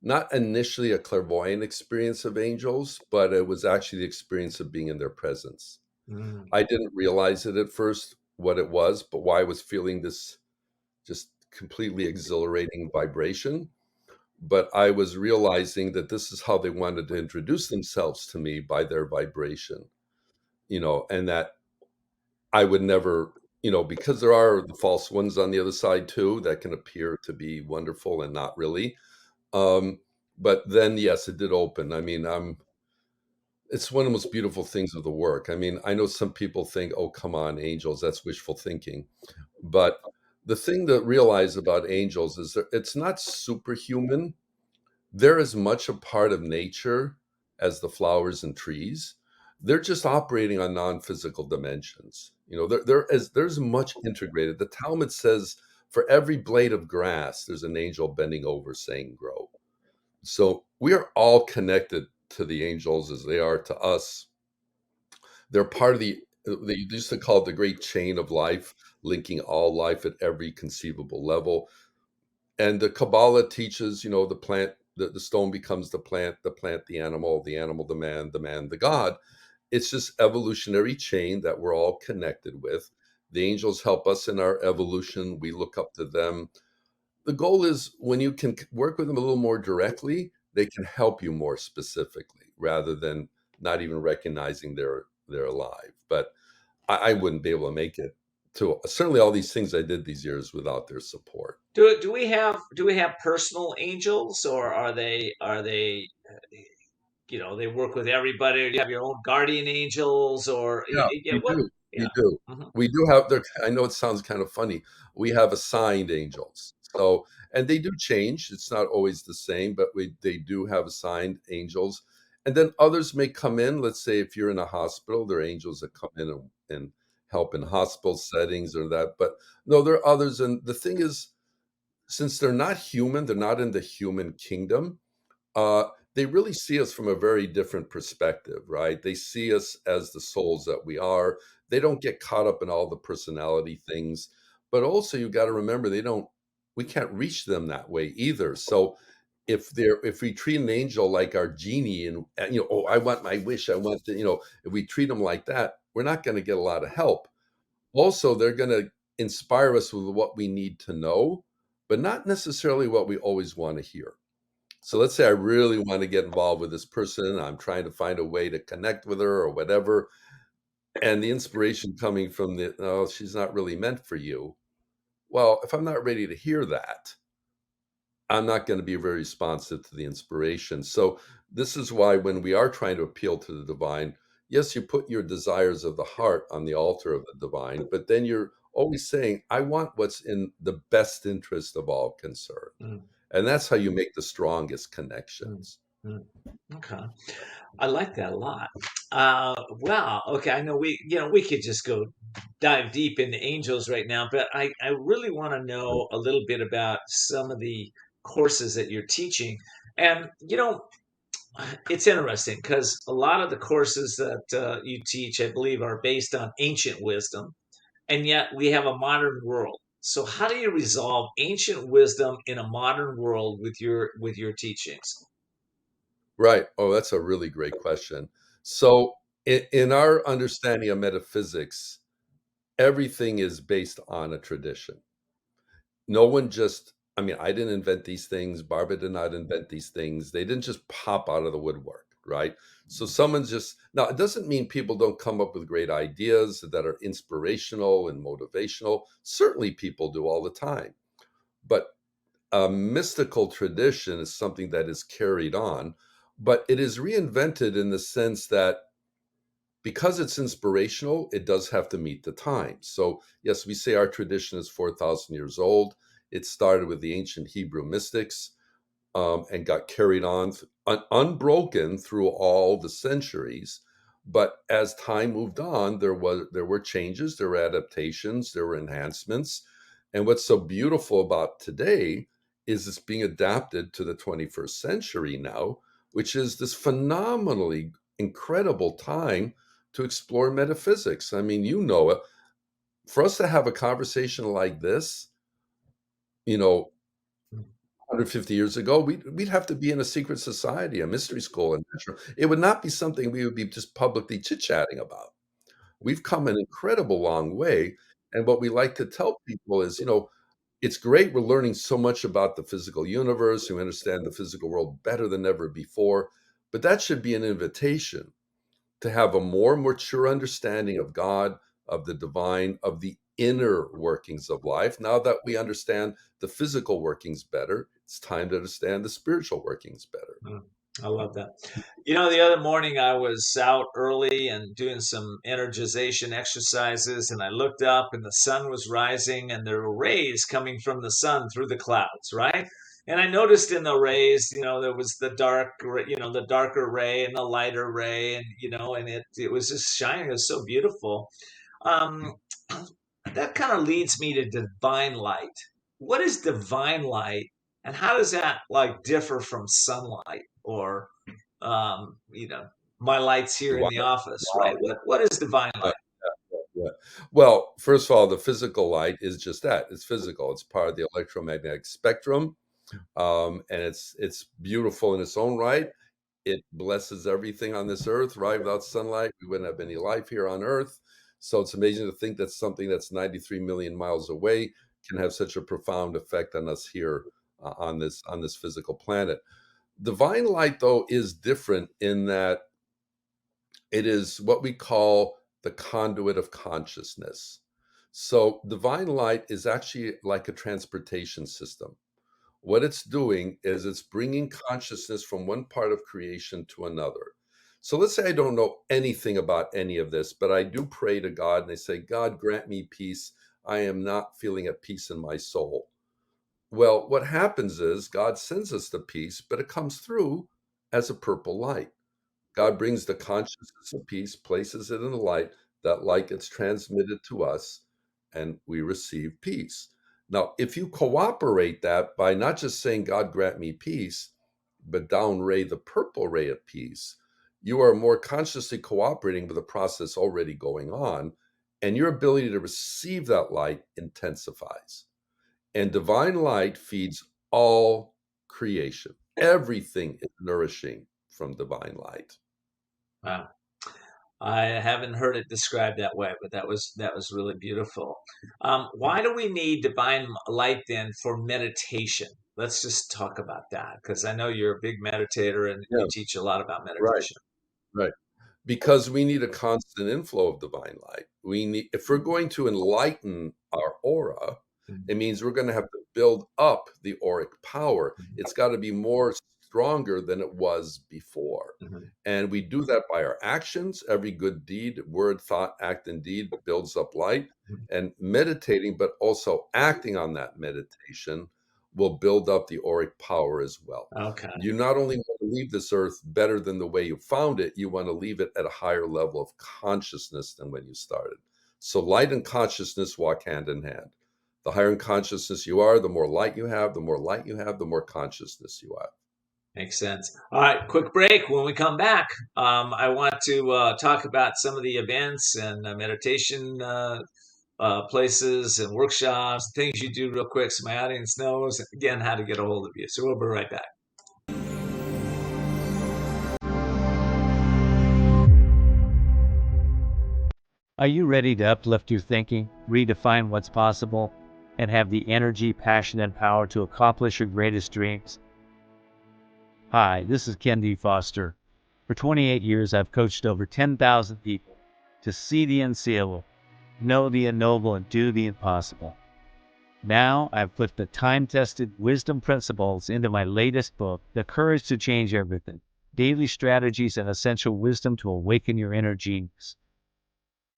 not initially a clairvoyant experience of angels, but it was actually the experience of being in their presence. I didn't realize it at first what it was, but why I was feeling this just completely exhilarating vibration. But I was realizing that this is how they wanted to introduce themselves to me, by their vibration, and that I would never, because there are the false ones on the other side too, that can appear to be wonderful and not really. But then, yes, it did open. I mean, it's one of the most beautiful things of the work. I mean, I know some people think, oh, come on, angels, that's wishful thinking. But the thing to realize about angels is that it's not superhuman. They're as much a part of nature as the flowers and trees. they're just operating on non-physical dimensions. There's much integrated. The Talmud says for every blade of grass, there's an angel bending over saying, grow. So we are all connected to the angels as they are to us. They're part of they used to call it the great chain of life, linking all life at every conceivable level. And the Kabbalah teaches, the plant, the stone becomes the plant, the animal, the man, the God. It's just evolutionary chain that we're all connected with. The angels help us in our evolution. We look up to them. The goal is when you can work with them a little more directly, they can help you more specifically rather than not even recognizing they're alive. But I wouldn't be able to make it to certainly all these things I did these years without their support. Do we have personal angels, or are they they work with everybody? Or do you have your own guardian angels, or Yeah, we what? do. Yeah. We do. Mhm. We do have their, I know it sounds kind of funny. We have assigned angels. So, and they do change. It's not always the same, but they do have assigned angels. And then others may come in. Let's say if you're in a hospital, there are angels that come in and help in hospital settings or that. But no, there are others. And the thing is, since they're not human, they're not in the human kingdom. uh, they really see us from a very different perspective, right? They see us as the souls that we are. They don't get caught up in all the personality things. But also, you got to remember, we can't reach them that way either. So if we treat an angel like our genie and oh, I want my wish, I want to, if we treat them like that, we're not going to get a lot of help. Also, they're going to inspire us with what we need to know, but not necessarily what we always want to hear. So let's say I really want to get involved with this person. I'm trying to find a way to connect with her or whatever. And the inspiration coming from oh, she's not really meant for you. Well, if I'm not ready to hear that, I'm not going to be very responsive to the inspiration. So this is why when we are trying to appeal to the divine, yes, you put your desires of the heart on the altar of the divine, but then you're always saying, I want what's in the best interest of all concerned. Mm. And that's how you make the strongest connections. Mm. Okay. I like that a lot. Wow. Okay. I know we could just go dive deep into angels right now, but I really want to know a little bit about some of the courses that you're teaching. And, it's interesting because a lot of the courses that you teach, I believe, are based on ancient wisdom, and yet we have a modern world. So how do you resolve ancient wisdom in a modern world with your teachings? Right. Oh, that's a really great question. So, in our understanding of metaphysics, everything is based on a tradition. No one just, I mean, I didn't invent these things. Barbara did not invent these things. They didn't just pop out of the woodwork, right? So, someone's just, now, it doesn't mean people don't come up with great ideas that are inspirational and motivational. Certainly, people do all the time. But a mystical tradition is something that is carried on, but it is reinvented in the sense that because it's inspirational, it does have to meet the times. So, yes, we say our tradition is 4,000 years old. It started with the ancient Hebrew mystics and got carried on unbroken through all the centuries. But as time moved on, there were changes, there were adaptations, there were enhancements. And what's so beautiful about today is it's being adapted to the 21st century now, which is this phenomenally incredible time to explore metaphysics. I mean, it. For us to have a conversation like this, 150 years ago, we'd have to be in a secret society, a mystery school, and it would not be something we would be just publicly chit-chatting about. We've come an incredible long way, and what we like to tell people is, it's great we're learning so much about the physical universe, we understand the physical world better than ever before, but that should be an invitation to have a more mature understanding of God, of the divine, of the inner workings of life. Now that we understand the physical workings better, it's time to understand the spiritual workings better. I love that. The other morning I was out early and doing some energization exercises, and I looked up and the sun was rising, and there were rays coming from the sun through the clouds, right? And I noticed in the rays, there was the the darker ray and the lighter ray, and and it was just shining. It was so beautiful. Um, that kind of leads me to divine light. What is divine light, and how does that like differ from sunlight or my lights here in Wow. the office, Wow. right? What is divine light? Yeah. Well, first of all, the physical light is just that. It's physical. It's part of the electromagnetic spectrum. And it's beautiful in its own right. It blesses everything on this earth, right? Without sunlight, we wouldn't have any life here on earth. So it's amazing to think that something that's 93 million miles away can have such a profound effect on us here on this physical planet. Divine light, though, is different in that it is what we call the conduit of consciousness. So divine light is actually like a transportation system. What it's doing is it's bringing consciousness from one part of creation to another. So let's say I don't know anything about any of this, but I do pray to God and I say, God, grant me peace. I am not feeling at peace in my soul. Well, what happens is God sends us the peace, but it comes through as a purple light. God brings the consciousness of peace, places it in the light, that light gets transmitted to us, and we receive peace. Now, if you cooperate that by not just saying, God grant me peace, but down ray the purple ray of peace, you are more consciously cooperating with the process already going on, and your ability to receive that light intensifies. And divine light feeds all creation. Everything is nourishing from divine light. Wow. I haven't heard it described that way, but that was really beautiful. Why do we need divine light then for meditation? Let's just talk about that because I know you're a big meditator and Yeah. you teach a lot about Right, meditation. right. Because we need a constant inflow of divine light. If we're going to enlighten our aura, it means we're going to have to build up the auric power. It's got to be more stronger than it was before. And we do that by our actions. Every good deed, word, thought, act, and deed builds up light. And meditating, but also acting on that meditation will build up the auric power as well. Okay. You not only want to leave this earth better than the way you found it, you want to leave it at a higher level of consciousness than when you started. So light and consciousness walk hand in hand. The higher in consciousness you are, the more light you have, the more light you have, the more consciousness you have. Makes sense. All right, quick break. When we come back, I want to talk about some of the events and meditation places and workshops, things you do real quick so my audience knows, again, how to get a hold of you. So we'll be right back. Are you ready to uplift your thinking, redefine what's possible, and have the energy, passion, and power to accomplish your greatest dreams? Hi, this is kendfoster. For 28 years, I've coached over 10,000 people to see the unseeable, know the unknowable, and do the impossible. Now, I've put the time-tested wisdom principles into my latest book, The Courage to Change Everything: Daily Strategies and Essential Wisdom to Awaken Your Inner Genius.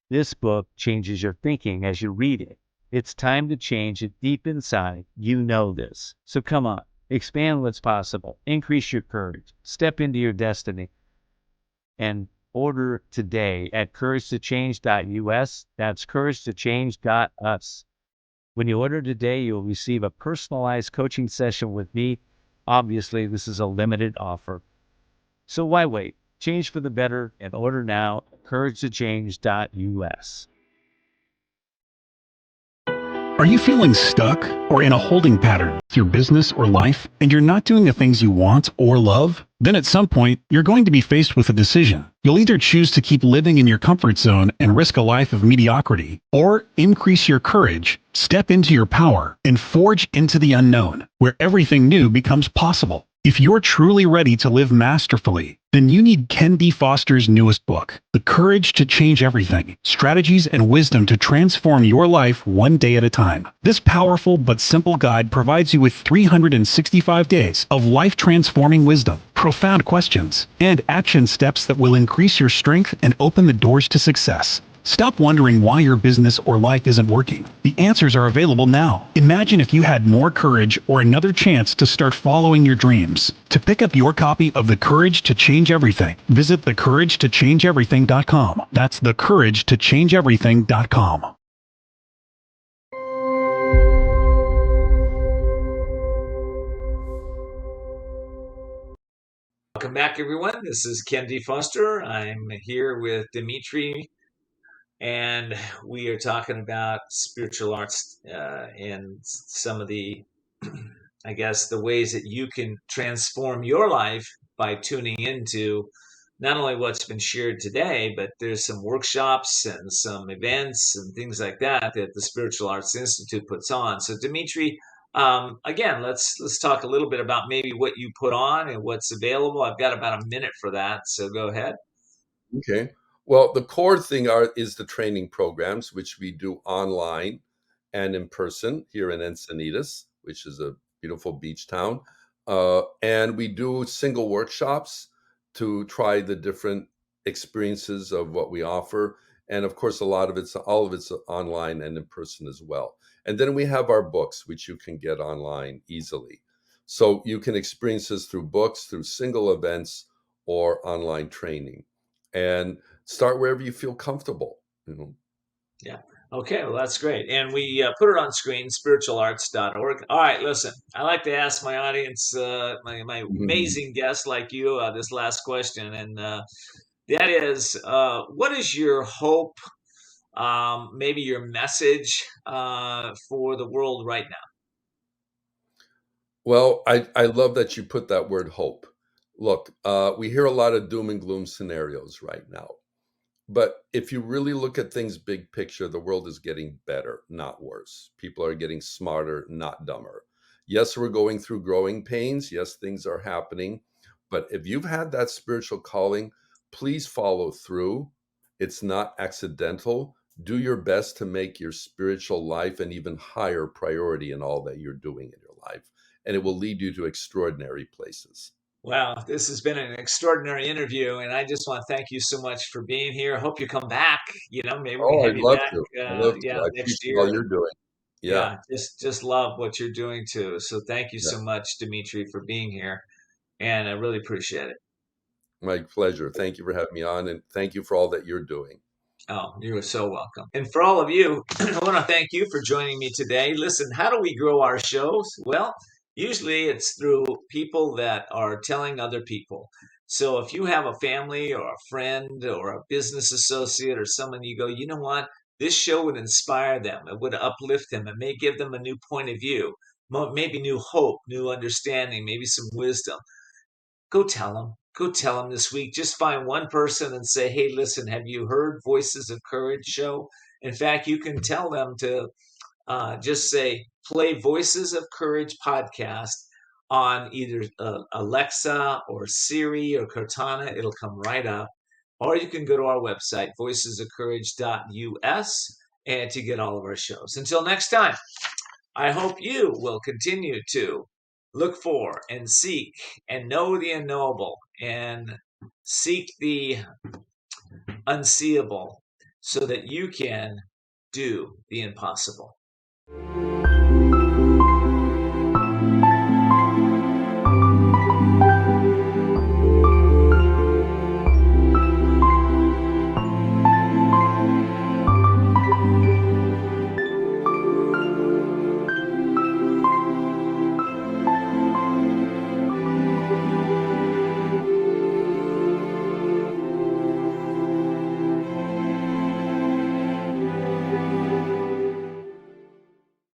This book changes your thinking as you read it. It's time to change it deep inside. You know this. So come on, expand what's possible, increase your courage, step into your destiny, and order today at couragetochange.us. That's couragetochange.us. When you order today, you'll receive a personalized coaching session with me. Obviously, this is a limited offer. So why wait? Change for the better and order now at couragetochange.us. Are you feeling stuck or in a holding pattern with your business or life and you're not doing the things you want or love? Then at some point, you're going to be faced with a decision. You'll either choose to keep living in your comfort zone and risk a life of mediocrity, or increase your courage, step into your power, and forge into the unknown, where everything new becomes possible. If you're truly ready to live masterfully, then you need Ken D. Foster's newest book, The Courage to Change Everything: Strategies and Wisdom to Transform Your Life One Day at a Time. This powerful but simple guide provides you with 365 days of life-transforming wisdom, profound questions, and action steps that will increase your strength and open the doors to success. Stop wondering why your business or life isn't working. The answers are available now. Imagine if you had more courage or another chance to start following your dreams. To pick up your copy of The Courage to Change Everything, visit thecouragetochangeeverything.com. That's thecouragetochangeeverything.com. Welcome back, everyone. This is kendfoster. I'm here with Dimitri, and we are talking about spiritual arts and some of the, I guess, the ways that you can transform your life by tuning into not only what's been shared today, but there's some workshops and some events and things like that that the Spiritual Arts Institute puts on. So, Dimitri, again, let's talk a little bit about maybe what you put on and what's available. I've got about a minute for that, so go ahead. Okay. Well, the core thing is the training programs, which we do online and in person here in Encinitas, which is a beautiful beach town. And we do single workshops to try the different experiences of what we offer. And of course, all of it's online and in person as well. And then we have our books, which you can get online easily. So you can experience this through books, through single events, or online training. And start wherever you feel comfortable. Yeah. Okay, well, that's great. And we put it on screen, spiritualarts.org. All right, listen, I like to ask my audience, my amazing guests like you, this last question. And that is, what is your hope, maybe your message for the world right now? Well, I love that you put that word hope. Look, we hear a lot of doom and gloom scenarios right now. But if you really look at things big picture, the world is getting better, not worse. People are getting smarter, not dumber. Yes, we're going through growing pains. Yes, things are happening. But if you've had that spiritual calling, please follow through. It's not accidental. Do your best to make your spiritual life an even higher priority in all that you're doing in your life. And it will lead you to extraordinary places. Wow, this has been an extraordinary interview, and I just want to thank you so much for being here. I hope you come back. Maybe we can Oh, have I'd you love back. to. I'd love to. Yeah, I next appreciate year. all you're doing. Yeah. Yeah, just love what you're doing too. So thank you Yeah. so much, Dimitri, for being here, and I really appreciate it. My pleasure. Thank you for having me on, and thank you for all that you're doing. Oh, you are so welcome. And for all of you, I want to thank you for joining me today. Listen, how do we grow our shows? Well, usually it's through people that are telling other people. So if you have a family or a friend or a business associate or someone you go, you know what? This show would inspire them. It would uplift them. It may give them a new point of view, maybe new hope, new understanding, maybe some wisdom. Go tell them. Go tell them this week. Just find one person and say, hey, listen, have you heard Voices of Courage show? In fact, you can tell them to just say, play Voices of Courage podcast on either Alexa or Siri or Cortana. It'll come right up. Or you can go to our website, voicesofcourage.us, and to get all of our shows. Until next time, I hope you will continue to look for and seek and know the unknowable and seek the unseeable so that you can do the impossible.